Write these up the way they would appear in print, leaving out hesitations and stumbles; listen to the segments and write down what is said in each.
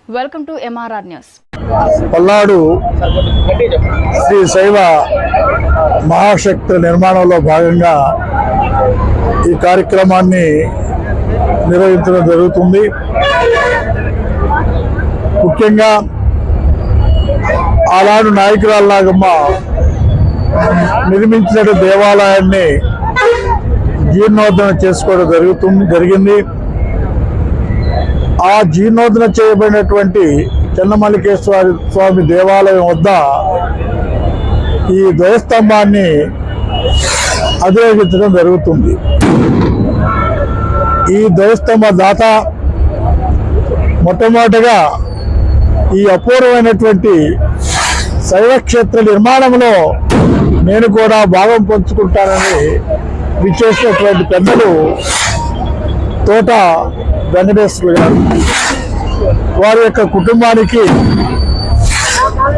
Welcome to MRR news. Palnadu శ్రీ శైవ మహాశక్తి నిర్మాణంలో భాగంగా ఈ కార్యక్రమాన్ని నిర్వహించడం జరుగుతుంది. ముఖ్యంగా ఆనాడు నాయకురాలు నాగమ్మ నిర్మించిన దేవాలయాన్ని జీర్ణోద్ధరణ చేసుకోవడం జరిగింది. ఆ జీర్ణోద్ధరణ చేయబడినటువంటి చెన్నమల్లికేశ్వర స్వామి దేవాలయం వద్ద ఈ ధ్వజస్తంభాన్ని అధిరోహించడం జరుగుతుంది. ఈ ధ్వజస్తంభ దాత మొట్టమొదటిగా ఈ అపూర్వమైనటువంటి శైవక్షేత్ర నిర్మాణంలో నేను కూడా భాగం పంచుకుంటానని విచ్చేసినటువంటి పెద్దలు తోట వెంకటేశ్వర గారు, వారి యొక్క కుటుంబానికి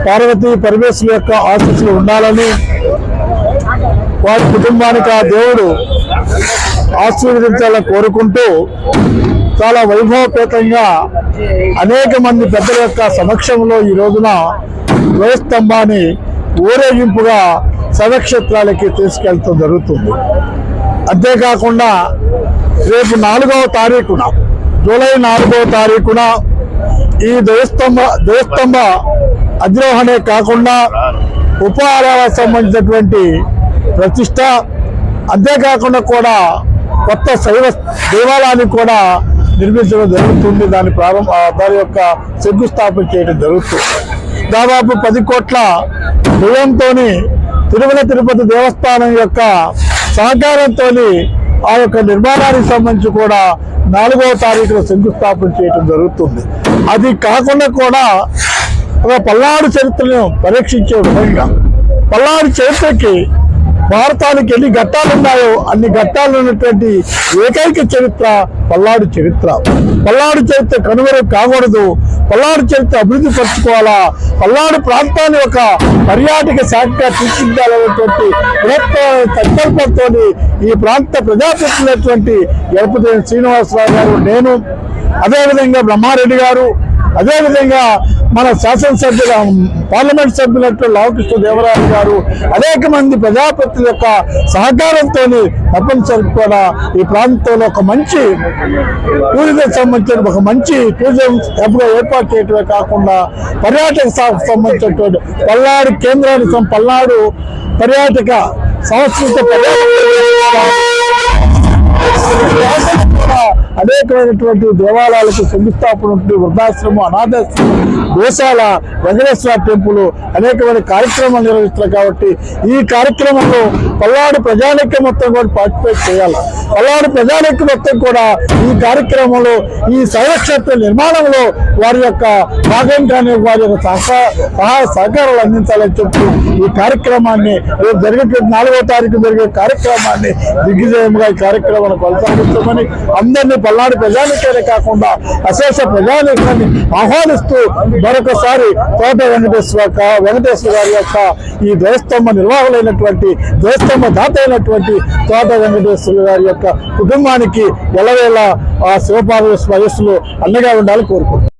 పార్వతీ పరమేశ్వరు యొక్క ఆశీస్సులు ఉండాలని, వారి కుటుంబానికి ఆ దేవుడు ఆశీర్వదించాలని కోరుకుంటూ చాలా వైభవపేతంగా అనేక మంది పెద్దల యొక్క సమక్షంలో ఈ రోజున ధ్వజస్తంభాన్ని ఊరేగింపుగా శైవక్షేత్రాలకి తీసుకెళ్తూ జరుగుతుంది. అంతేకాకుండా రేపు 4వ తారీఖున జూలై 4వ తారీఖున ఈ ధ్వజస్తంభ అధిరోహణే కాకుండా ఉపహారాలకు సంబంధించినటువంటి ప్రతిష్ట, అంతేకాకుండా కూడా కొత్త శైవ దేవాలయాన్ని కూడా నిర్మించడం జరుగుతుంది. దాని యొక్క శంకుస్థాపన చేయడం జరుగుతుంది. దాదాపు 10 కోట్ల వ్యయంతో తిరుమల తిరుపతి దేవస్థానం యొక్క సహకారంతో ఆ యొక్క నిర్మాణానికి సంబంధించి కూడా 4వ తారీఖున శంకుస్థాపన చేయడం జరుగుతుంది. అది కాకుండా కూడా ఒక పల్నాడు చరిత్రను పరీక్షించే విధంగా పల్నాడు చరిత్రకి భారతానికి ఎన్ని ఘట్టాలు ఉన్నాయో అన్ని ఘట్టాలు ఉన్నటువంటి ఏకైక చరిత్ర పల్నాడు చరిత్ర. పల్నాడు చరిత్ర కనుమరుగు కాకూడదు. పల్నాడు చరిత్ర అభివృద్ధి పరచుకోవాలా, పల్నాడు ప్రాంతాన్ని ఒక పర్యాటక శాఖగా తీర్చిదిద్దాలనేటువంటి సంకల్పంతో ఈ ప్రాంత ప్రజాప్రతినిధులైనటువంటి గణపతి శ్రీనివాసరావు గారు, నేను, అదేవిధంగా బ్రహ్మారెడ్డి గారు, అదేవిధంగా మన శాసనసభ్యుల పార్లమెంట్ సభ్యులైన లావకృష్ణ దేవరాజు గారు, అనేక మంది ప్రజాప్రతినిధుల యొక్క సహకారంతో తప్పనిసరి కూడా ఈ ప్రాంతంలో ఒక మంచి టూరిజం సంబంధించిన ఒక మంచి టూరిజం హబ్గా ఏర్పాటు చేయడమే కాకుండా పర్యాటక శాఖకు సంబంధించినటువంటి పల్నాడు కేంద్రానికి పల్నాడు పర్యాటక సంస్కృత అనేకమైనటువంటి దేవాలయాలకు శంకుస్థాపన ఉంటుంది. వృద్ధాశ్రమం, అనాథాశ్రమం, గోశాల, వెంకటేశ్వర టెంపుల్, అనేకమైన కార్యక్రమాలు నిర్వహిస్తున్నారు. కాబట్టి ఈ కార్యక్రమంలో పల్నాడు ప్రజానికం మొత్తం కూడా పార్టిసిపేట్ చేయాలి. పల్నాడు ప్రజానికం మొత్తం కూడా ఈ కార్యక్రమంలో ఈ శైవక్షేత్ర నిర్మాణంలో వారి యొక్క భాగంగానే వారి యొక్క సహాయ సహకారాలు అందించాలని చెప్పి ఈ కార్యక్రమాన్ని రేపు జరిగేటువంటి 4వ తారీఖు జరిగే కార్యక్రమాన్ని దిగ్విజయంగా ఈ కార్యక్రమాన్ని కొనసాగిస్తామని అందరినీ పల్నాడు ప్రజానికాలే కాకుండా అశేష ప్రజానికాన్ని ఆహ్వానిస్తూ మరొకసారి తోట వెంకటేశ్వర గారి యొక్క ఈ ధ్వజస్తంభ నిర్వాహకులైనటువంటి ధ్వజస్తంభ దాత అయినటువంటి తోట వెంకటేశ్వర గారి యొక్క కుటుంబానికి ఎల్లవేళ ఆ శివపార్వతి వయస్సులో అండగా ఉండాలని కోరుకుంటున్నాను.